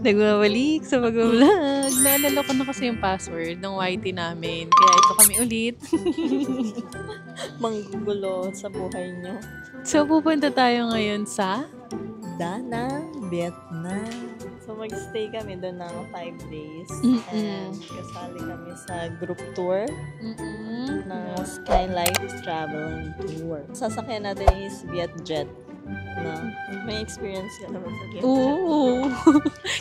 Nagbabalik sa mag-vlog. Naalala ko na kasi yung password ng YT namin. Kaya ito kami ulit. Manggugulo sa buhay nyo. So, pupunta tayo ngayon sa Da Nang, Vietnam. So, mag-stay kami doon ng 5 days. And kasali kami sa group tour ng Skylight Travel Tour. Sasakyan natin is VietJet. No? May experience ka naman sa VietJet. Oo.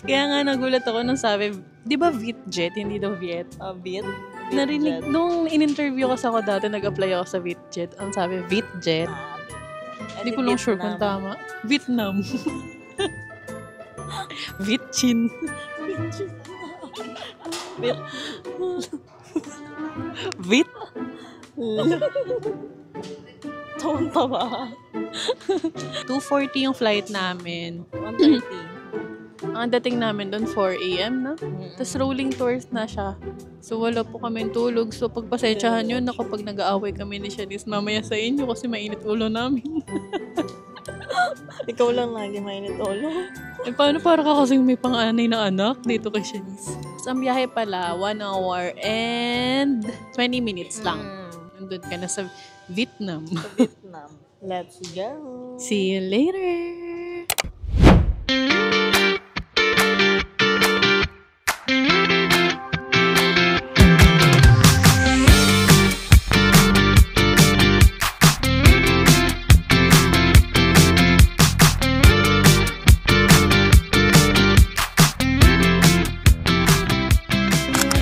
Kaya nga nagulat ako nung sabi, di ba VietJet, hindi daw Viet? VietJet. Narinig, nung in-interview kasi ako dati, nag-apply ako sa VietJet. Ang sabi, VietJet. Hindi ko lang sure kung tama. Vietnam. Vietchin. Viet. Tonta ba? 2:40 yung flight namin. 1:30. Ang dating namin doon 4 AM na. Tapos rolling tours na siya. So wala po kami tulog. So pagpasensyahan yun na kapag nag-aaway kami ni Shanice mamaya sa inyo kasi mainit ulo namin. Ikaw lang lagi mainit ulo. Eh paano para ka kasing may pang-anay na anak dito kay Shanice? So ang biyahe pala 1 hour and 20 minutes lang. Nandun ka na sa Vietnam. Sa Vietnam. Let's go! See you later!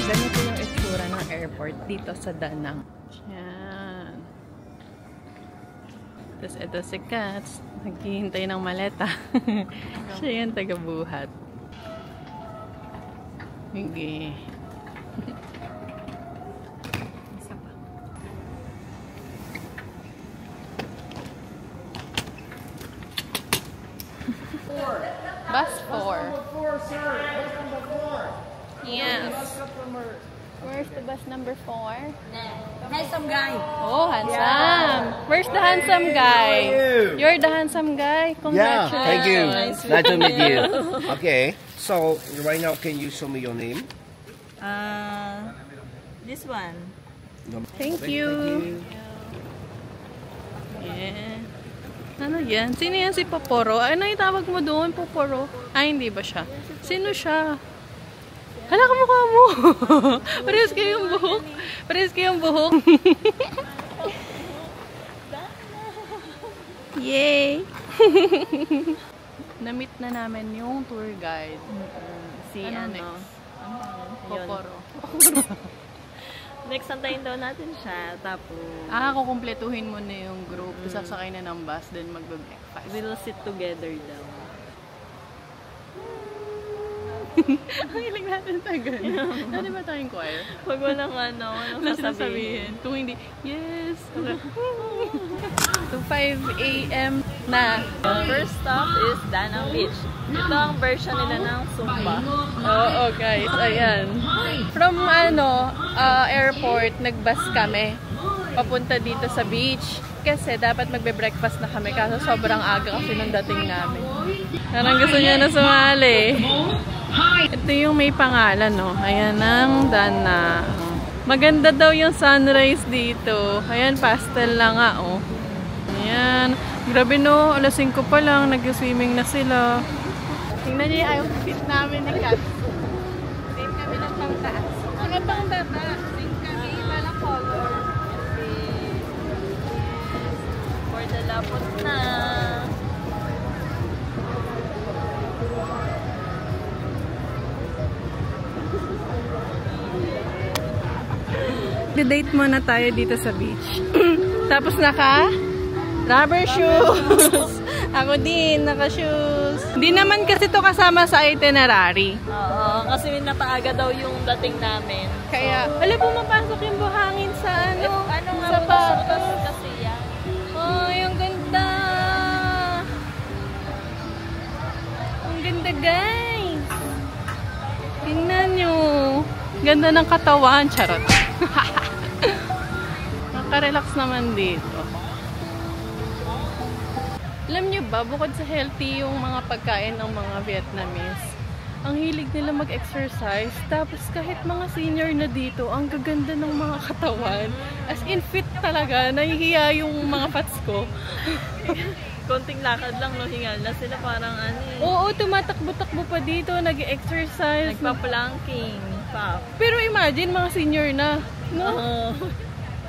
Ganito yung itsura ng airport dito sa Da Nang. Yan. Tapos ito si Katz, naghihintay ng maleta. Siya yung taga-buhat. Sige. Isa pa. Bus 4. Bus number 4. Yes. Where's the bus number 4? Handsome guy! Oh, handsome. Where's the handsome guy? You're the handsome guy. Yeah, Congratulations. thank you. Nice to meet you. Okay, so right now, can you show me your name? This one. Thank you. Yeah. Ano yan? Sino yan si Poporo? Ano yung tawag mo doon, Poporo? Ay, hindi ba siya? Sino siya? Hala, kamukha mo! Parehas kayong buhok. Parehas kayong buhok. Yay! Na-meet na namin yung tour guide. Si Alex. Poporo. Next, antayin daw natin siya. Tapos, Kukumpletuhin mo na yung group. Sasakay na ng bus, then magbe-breakfast. we'll sit together daw. Ang ilang natin sa gano'n. Dati ba tayong choir? Pag walang walang sasabihin. Kung hindi, yes! So, 5 AM na. First stop is Da Nang Beach. Ito ang version nila ng Zumba. Oo, guys. Ayan. From, airport, nag-bus kami. Papunta dito sa beach. Kasi dapat magbe-breakfast na kami. Kaso sobrang aga kasi nung dating namin. Parang gusto niya na sumali. Ito yung may pangalan, no? Ayan ang Da Nang. Maganda daw yung sunrise dito. Ayan, pastel lang nga, oh. Ayan. Grabe, no? Alas 5 pa lang. Nag-swimming na sila. Tingnan niyo yung outfit namin ni Kat. Same kami ng pangtaas. Ano pang data? Same kami. Walang color. For the lapot na. Date muna tayo dito sa beach. Tapos naka rubber shoes. Ako din, naka shoes. Hindi naman kasi to kasama sa itinerary. Oo, kasi napaaga daw yung dating namin. Kaya, alam mo, mapasok yung buhangin sa sa sapatos kasi yan. Oh, yung ganda. Ang ganda, guys. Tingnan nyo. Ganda ng katawan. Charot. Nakarelax naman dito. Alam nyo ba, bukod sa healthy yung mga pagkain ng mga Vietnamese, ang hilig nila mag-exercise. Tapos kahit mga senior na dito, ang gaganda ng mga katawan. As in fit talaga. Nahihiya yung mga fats ko. Konting lakad lang, no, hingal na sila parang ano eh. Oo, tumatakbo-takbo pa dito, nag-exercise. Nagpa-planking. Pero imagine, mga senior na. No?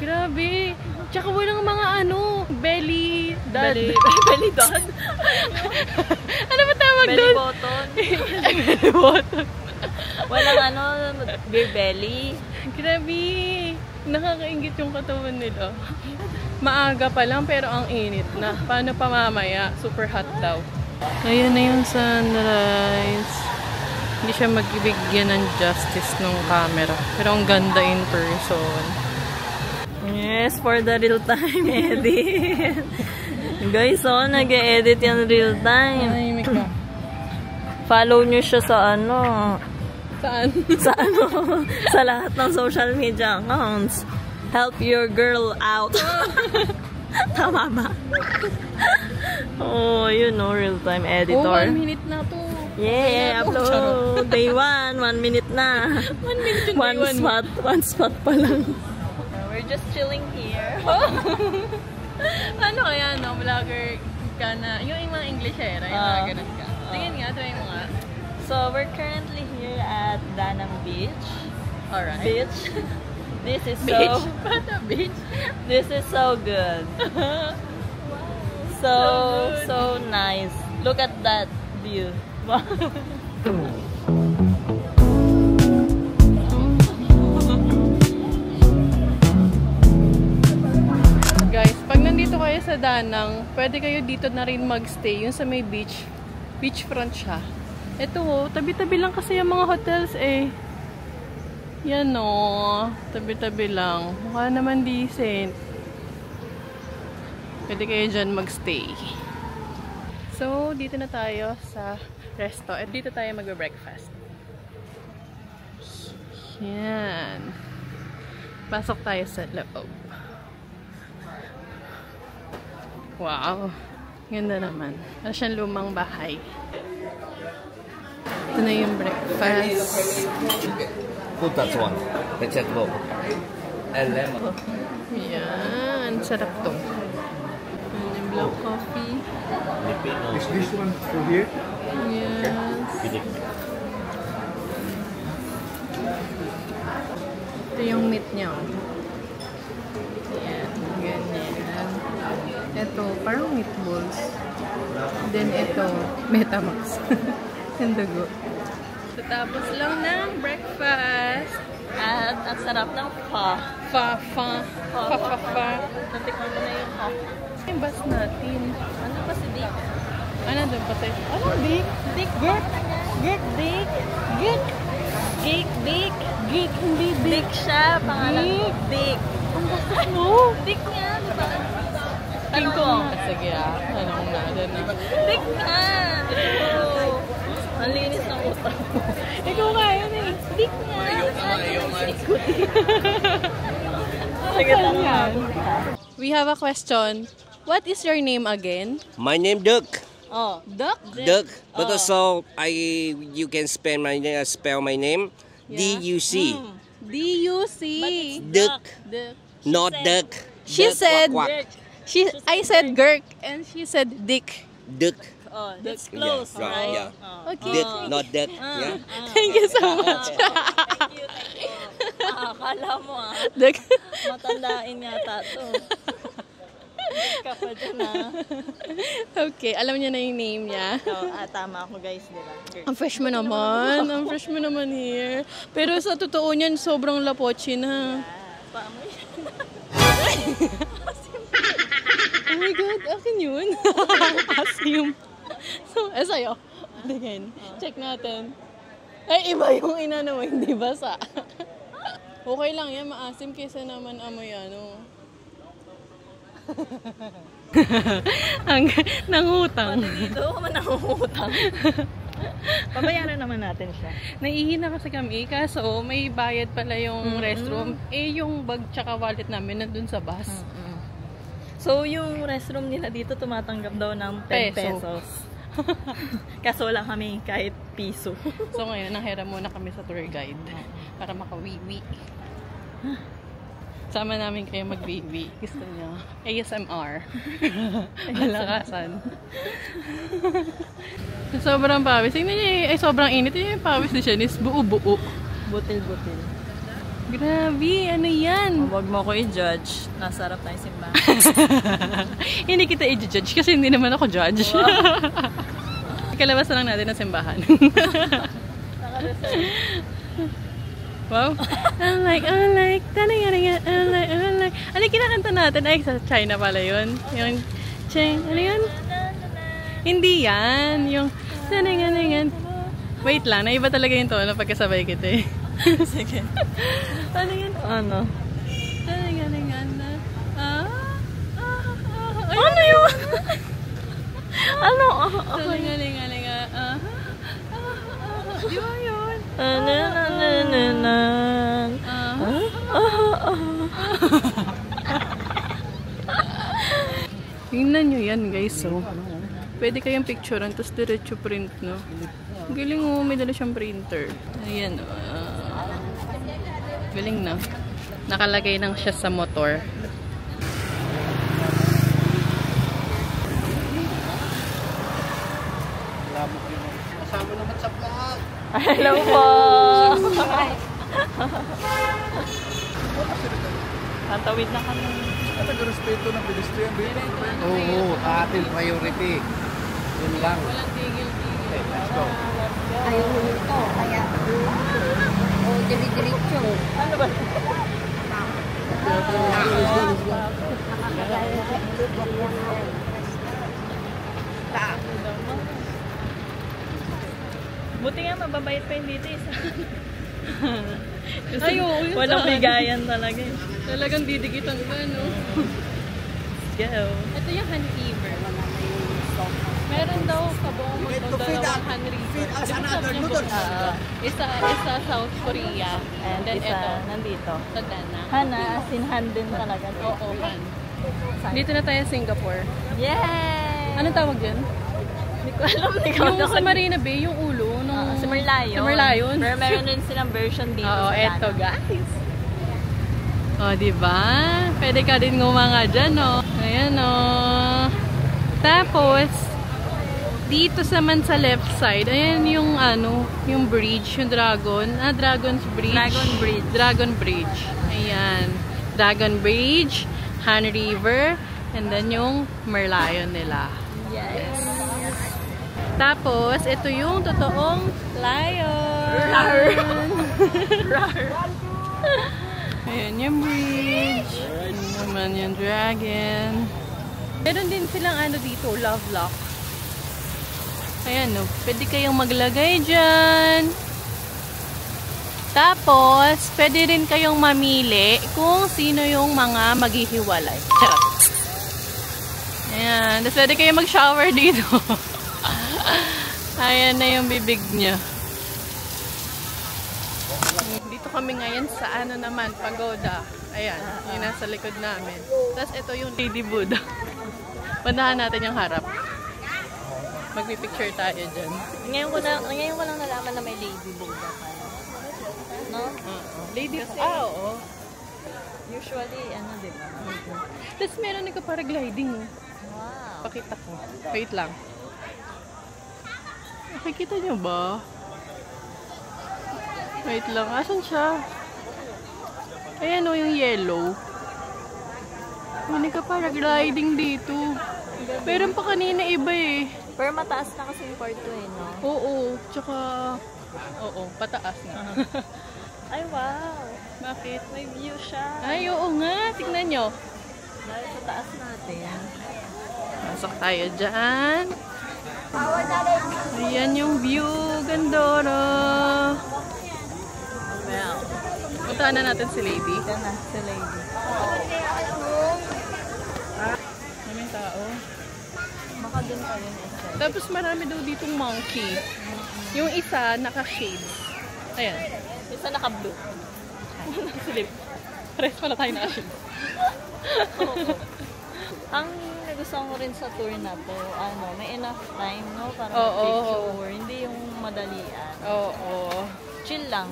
Grabe. Tsaka walang mga belly dad. Belly dad? Ano ba tawag doon? Belly button. Belly button. Walang beer belly. Grabe. Nakakaingit yung katawan nila. Maaga pa lang pero ang init na. Paano pa mamaya? Super hot daw. Ayan na yung sunrise. Hindi siya magbibigyan ng justice ng camera. Pero ang ganda in person. Yes, for the real time edit. Guys, nag-e-edit yan real time. Nanahimik ka. Follow nyo siya sa Saan? sa lahat ng social media accounts. Help your girl out. Tama ba? Oh, real time editor. 1 minute na to. Yeah, upload. Day 1, 1 minute na. 1 minute yung day 1. One spot pa lang. We're just chilling here. Ano kaya, vlogger ka na, yung mga Englishera, yung mga ganun ka. Tingin nga, try mo nga. So, we're currently here at Danang Beach. Alright. Beach. This is Beach? Bata beach? This is so good. So nice. Look at that view. Guys, pag nandito kayo sa Danang, pwede kayo dito na rin magstay. Yung sa may beach. Beachfront siya. Ito tabi-tabi lang kasi yung mga hotels eh. Yan tabi-tabi lang. Mukha naman decent. Pwede kayo dyan magstay. So, dito na tayo sa resto. At dito tayo magbe-breakfast. Yan. Pasok tayo sa loob. Wow. Ganda naman. Ano siyang lumang bahay. Ito na yung breakfast. Put that one. Let's check both. And lemon. Yan. Sarap to. Yung black coffee. Is this one for here? Yes. Ito yung meat niya. Yan. Ganyan. Ito, parang meatballs. Then ito, Metamax. Yung dugo. So, tapos lang ng breakfast. At ang sarap ng Fa. Natikman ko na yung fa. Yung bus natin. Ano pa si Dick? Ano doon pa tayo? Ano, Dick? Dick, Dick. Dick, hindi Dick. Dick siya, pangalan. Dick. Ang bastos mo. Dick nga, di ba? King Kong. Sige tanong na. Dick nga. Ang linis ng utak mo. Ikaw nga yun eh. Dick nga. Sige, tanong ako. We have a question. What is your name again? My name Duck. Oh, Duck? Duck. But also you can spell my name. Yeah. D-U-C. D-U-C. Duck. Duck. Not duck. She Duck, said, quack, quack. I said Gurk and she said Dick. Duck. Oh, that's close, Yeah, right? yeah. Oh. Okay. Duck, not duck. Yeah. Thank you so much. Thank you. Akala mo Duck. matandain yata to. Ka pa dyan Okay, alam niya na yung name niya. Tama ako guys, diba? Ang fresh mo naman. Ang fresh mo naman here. Pero sa totoo niyan, sobrang lapochi na. Paamoy. Oh my God, akin yun. Asim. So, sa'yo. Tingin. Check natin. Ay, iba yung inano mo, hindi basa. Okay lang yan, maasim kaysa naman amoy Ang nangutang. Dito ako man nangungutang. Pabayaran naman natin siya. Naiihina kasi kami, kaso may bayad pala yung restroom. Eh, yung bag tsaka wallet namin nandun sa bus. So, yung restroom nila dito tumatanggap daw ng 10 pesos. Kaso wala kami kahit piso. So ngayon, nanghiram muna kami sa tour guide para makawiwi. Sama namin kayo magwiwi. Gusto niyo? ASMR. Malakasan. Sobrang pawis. Tingnan niyo, ay sobrang init. Yung pawis ni Shanice, buo-buo. Butil-butil. Grabe, ano yan? Huwag mo ko i-judge. Nasarap tayo simbahan. Hindi kita i-judge kasi hindi naman ako judge. Ikalabas na lang natin ng simbahan. Wow. I like, ano kinakanta natin? Ay, sa China pala yun. Yung, ano yun? Hindi yan. Yung, wait lang, naiba talaga yung tono pagkasabay kita eh. Sige. Ano yun? Ano? Ano yun? Ano? Di ba yun? Tingnan nyo yan guys, so. Pwede kayong picturean, tapos diretso print, no? Galing mo, may dala siyang printer. Ayan, galing na. Nakalagay lang siya sa motor. Kasama naman sa vlog. Hello po! Tatawid na kami. Nag-respeto ng pedestrian dito. Oo, ating priority. Yun lang. Walang tigil-tigil. Okay, let's go. Ayaw mo ito, kaya o diri-diretso. Ano ba? Buti nga mababait pa yung dito isa. Ay, oo, yun Walang saan? bigayan talaga eh. Talagang didigitan ka, no? Go. Ito yung Han River. Meron daw sa buong mundo dalawang Han River. Isa South Korea. And then isa ito, nandito. sa Dana. Hana, as in hand din talaga. Oo, Han. Dito na tayo sa Singapore. Yay! Anong tawag dyan? Hindi ko alam. Yung sa Marina Bay, yung ulo. Nung... Si Merlion. Si Merlion. Pero meron din silang version dito Oo, sa eto Dana. guys. O, diba? Pwede ka din ngumanga dyan, no? Ayan, no? Tapos, dito naman sa left side, ayan yung ano, yung bridge, yung dragon. Dragon's Bridge. Dragon Bridge. Dragon Bridge. Ayan. Dragon Bridge, Han River, and then yung Merlion nila. Yes. Tapos, ito yung totoong lion. Ayan yung bridge. Ayan naman yung dragon. Meron din silang ano dito, love lock. Ayan no, pwede kayong maglagay dyan. Tapos, pwede rin kayong mamili kung sino yung mga maghihiwalay. Charot. Ayan, tapos pwede kayong mag-shower dito. Ayan na yung bibig niya. Dito kami ngayon sa ano naman, pagoda. Ayan, yung nasa likod namin. Tapos ito yung Lady Buddha. Pandahan natin yung harap. Magpipicture tayo dyan. Ngayon ko lang nalaman na may Lady Buddha pala. No? Lady Kasi, oo. Usually, ano diba? Tapos meron nagka-paragliding. Wow. Pakita ko. Wait lang. Nakikita nyo ba? Wait lang. Asan siya? Ayan o, yung yellow. May nagka-paragliding dito. Pero pa kanina iba eh. Pero mataas na kasi yung part 2 eh, no? Oo. Tsaka, oo, pataas na. Ay, wow! Bakit? May view siya. Ay, oo nga. Tignan nyo. Dahil sa taas natin. Pasok tayo dyan. Ayan yung view. Gandoro. Well, Puntahan na natin si Lady. ito na, si Lady. Maraming tao. Baka din pa yun isa. Tapos marami daw ditong monkey. Yung isa, naka-shade. Ayan. Isa naka-blue. Silip. Pares pala tayo naka-shade. Ang nagustuhan ko rin sa tour na to, may enough time, no? Para Oo. mag-picture. Hindi yung madalian. Oo. Chill lang.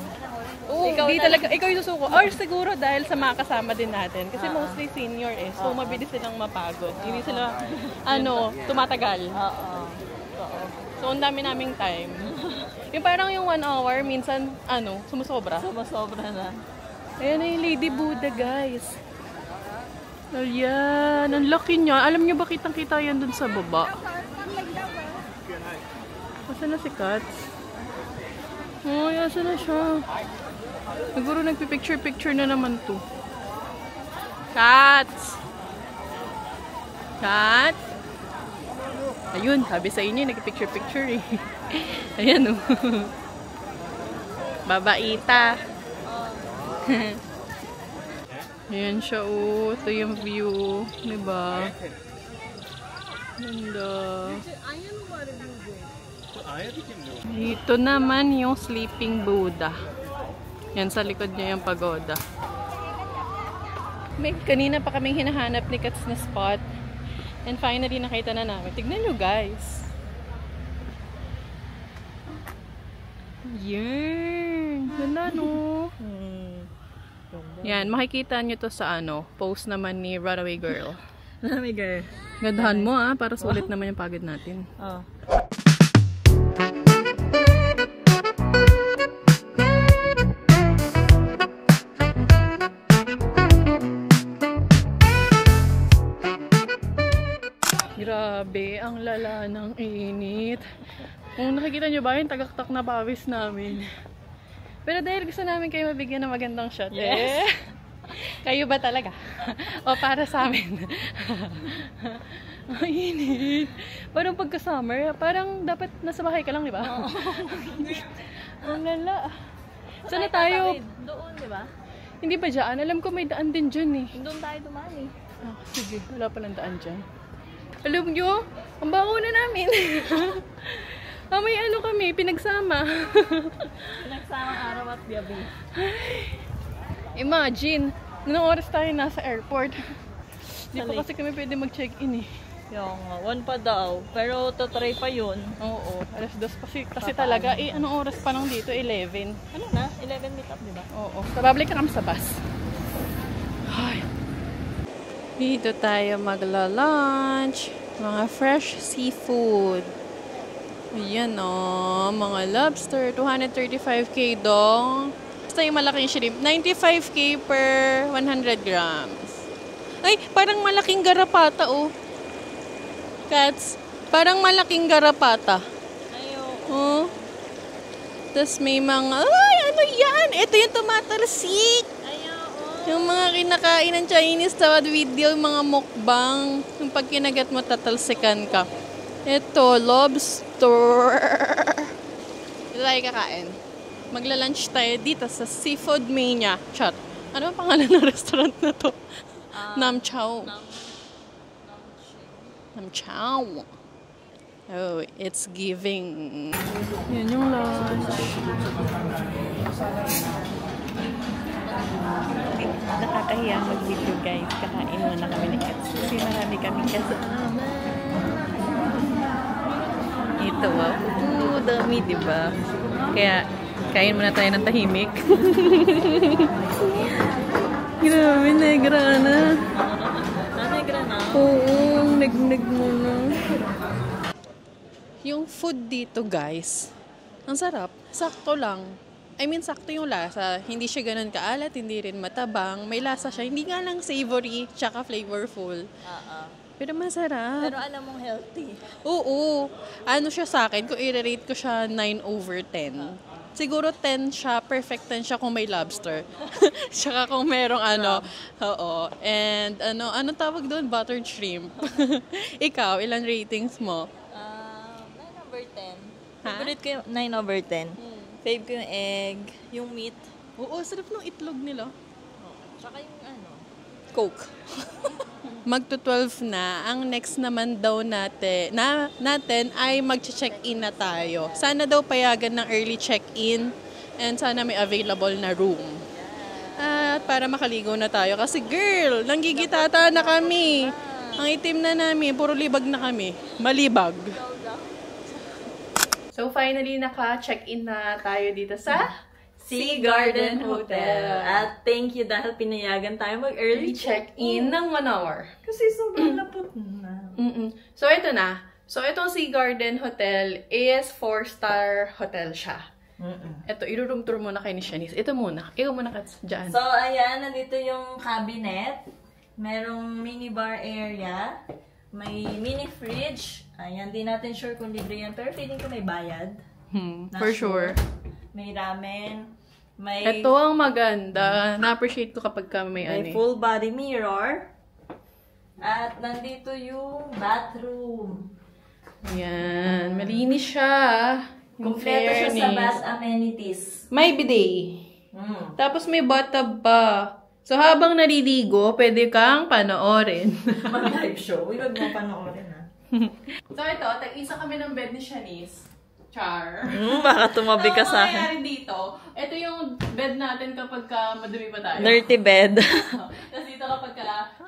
Oo, ikaw yung susuko. Or siguro dahil sa mga kasama din natin. Kasi Oo. mostly senior eh. So, mabilis silang mapagod. Hindi sila, tumatagal. Oo. So, ang dami naming time. Yung parang yung 1 hour, minsan, sumusobra. Sumasobra na. Ayan na yung Lady Buddha, guys. Ayan, ang laki niya. Alam niyo ba kitang-kita yan dun sa baba? Asan na si Katz? Oh, asan na siya? Siguro nagpipicture-picture na naman to. Katz! Katz! Ayun, sabi sa inyo, nagpipicture-picture eh. Ayan oh. Babaita. Ayan siya oh. Ito yung view. Diba? Ganda. Dito naman yung Sleeping Buddha. Yan sa likod niya yung pagoda. Kanina pa kaming hinahanap ni Katz na spot. And finally nakita na namin. Tignan nyo guys. Yan. Ganda no? Yan, makikita nyo to sa post naman ni Runaway Girl. Runaway Girl. Gandahan mo para sulit naman yung pagod natin. Oh. Grabe, ang lala ng init. Kung nakikita nyo ba yung tagaktak na pawis namin. Pero dahil gusto namin kayo mabigyan ng magandang shot. Yes. Kayo ba talaga? O para sa amin? Ang init. Parang pagka-summer, parang dapat nasa bahay ka lang, di ba? Ang lala. Saan na tayo? Doon, di ba? Hindi pa dyan. Alam ko may daan din dyan eh. Doon tayo dumaan eh. Sige, wala palang daan dyan. Alam nyo, ang bango na namin. May kami, pinagsama. Pinagsamang araw at gabi. Imagine, nung oras tayo nasa airport. Hindi pa kasi kami pwede mag-check-in eh. Yung 1 pa daw, pero tatry pa yun. Oo, alas 2 kasi talaga, anong oras pa lang dito? 11. Ano na? 11 meet-up, di ba? Oo, babalik na kami sa bus. Ay. Dito tayo magla-lunch. Mga fresh seafood. Ayan o, mga lobster. 235k dong. Basta yung malaking shrimp. 95k per 100 grams. Ay, parang malaking garapata oh. Cats, parang malaking garapata. Oh. Tapos may mga, ano yan? Ito yung tumatalsik. Yung mga kinakain ng Chinese sa video, yung mga mukbang. Yung pag kinagat mo, tatalsikan ka. Ito, lobster. Ito tayo kakain. Magla-lunch tayo dito sa Seafood Mania. Chat. Ano ang pangalan ng restaurant na to? Nam Chao. Nam Chao. Oh, it's giving. Yan yung lunch. Nakakahiya mag-video guys. Kakain muna kami ni Katz. Kasi marami kami kasama. Ito wow. Dami diba? Kaya kain muna tayo ng tahimik. Grabe, negra na. Negra na? Oo, nag-nag muna. Yung food dito guys, ang sarap. Sakto lang. I mean, sakto yung lasa. Hindi siya ganun kaalat, hindi rin matabang. May lasa siya. Hindi nga lang savory, tsaka flavorful. Pero masarap. Pero alam mong healthy. Oo. Ano siya sa akin, kung i-rate ko siya 9/10. Siguro 10 siya, perfect 10 siya kung may lobster. Tsaka kung merong oo. And ano tawag doon? Buttered shrimp. Ikaw, ilan ratings mo? 9/10. Favorite ko yung 9/10. Fave ko yung egg, yung meat. Oo, sarap ng itlog nila. Tsaka yung Coke. Magto-12 na. Ang next naman daw natin ay mag-check-in na tayo. Sana daw payagan ng early check-in and sana may available na room. At para makaligo na tayo. Kasi girl, nanggigitata na kami. Ang itim na namin, puro libag na kami. Malibag. So finally, naka-check-in na tayo dito sa Sea Garden Hotel. At thank you dahil pinayagan tayo mag-early check-in ng 1 hour. Kasi sobrang lapot na. So ito na. So itong Sea Garden Hotel is 4-star hotel siya. Ito, i-room tour muna kay ni Shanice. Ito muna. Ikaw muna ka dyan. So ayan, nandito yung cabinet. Merong mini bar area. May mini fridge. Ayan, di natin sure kung libre yan. Pero feeling ko may bayad. For sure. May ramen. May Ito ang maganda. Na-appreciate ko kapag may full body mirror. At nandito yung bathroom. Ayan. Malinis siya. Kompleto siya sa bath amenities. May bidet. Tapos may bathtub pa. So habang naliligo, pwede kang panoorin. Mag-live show. Huwag mo panoorin ha. So ito, tag-isa kami ng bed ni Shanice. Char. Baka tumabi ka sa Ang akin. mangyayari dito, ito yung bed natin kapag madumi pa tayo. Dirty bed. Tapos dito kapag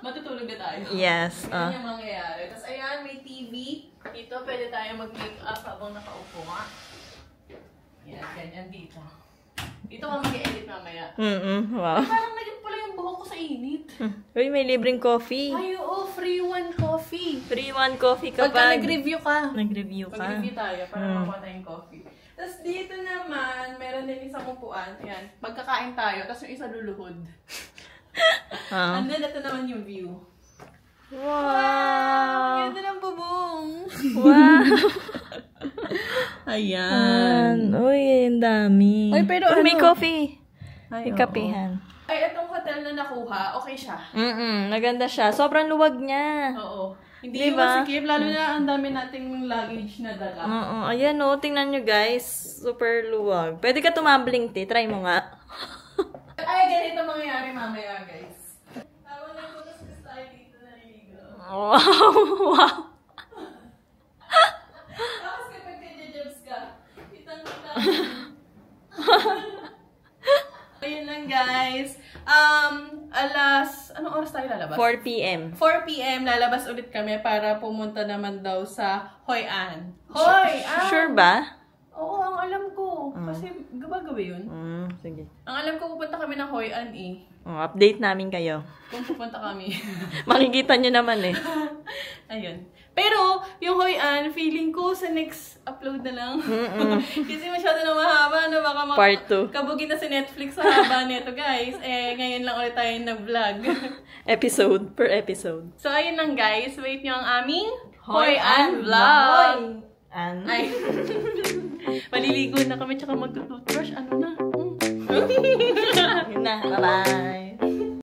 matutulog na tayo. Yes. Yan yung mangyayari. Tapos ayan, may TV. Dito pwede tayo mag-make up habang nakaupo nga. Yan, ganyan dito. Dito ka mag-edit mamaya. Wow. Parang naging pala yung buhok ko sa init. Uy, may libreng coffee. Ay, oo, free one coffee. Free one coffee Pagka kapag nag-review ka. nag-review ka. Mag-review tayo para makuha tayong coffee. Tapos dito naman, meron din isang upuan. Ayan, pagkakain tayo, tapos yung isa luluhod. And then, ito naman yung view. Wow! Ganda ng bubong! Wow! Ayan. Uy, ang dami. Ay, pero May ano? coffee. Ay, May kapihan. Ay, itong hotel na nakuha, okay siya. Maganda siya. Sobrang luwag niya. Oo. Hindi Diba? yung masikip, lalo na ang dami nating luggage na dala. Oo. Ayan o, tingnan nyo guys. Super luwag. Pwede ka tumambling, te. Try mo nga. Ay, ganito mangyayari mamaya, guys. Tama na yung pagkaskas tayo dito naliligo. Wow! Wow! Tapos kapag kaya-jobs ka, kitang-kita. Ayun lang, guys. Anong oras tayo lalabas? 4 p.m. 4 p.m. lalabas ulit kami para pumunta naman daw sa Hoi An. Hoi An! Sure ba? Oo, ang alam ko. Kasi gaba-gabi yun. Sige. Ang alam ko, pupunta kami ng Hoi An eh. Update namin kayo. Kung pupunta kami. Makikita nyo naman eh. Ayun. Pero, yung Hoi An, feeling ko sa next upload na lang. Kasi masyado na mahaba, no? Baka Part 2. kabugin na si Netflix sa haba nito, guys. Ngayon lang ulit tayo nag-vlog. Episode per episode. So, ayun lang, guys. Wait nyo ang aming Hoi An vlog. Ay. Maliligo na kami, tsaka magtutoothbrush. Ano na? Yun na. Bye-bye.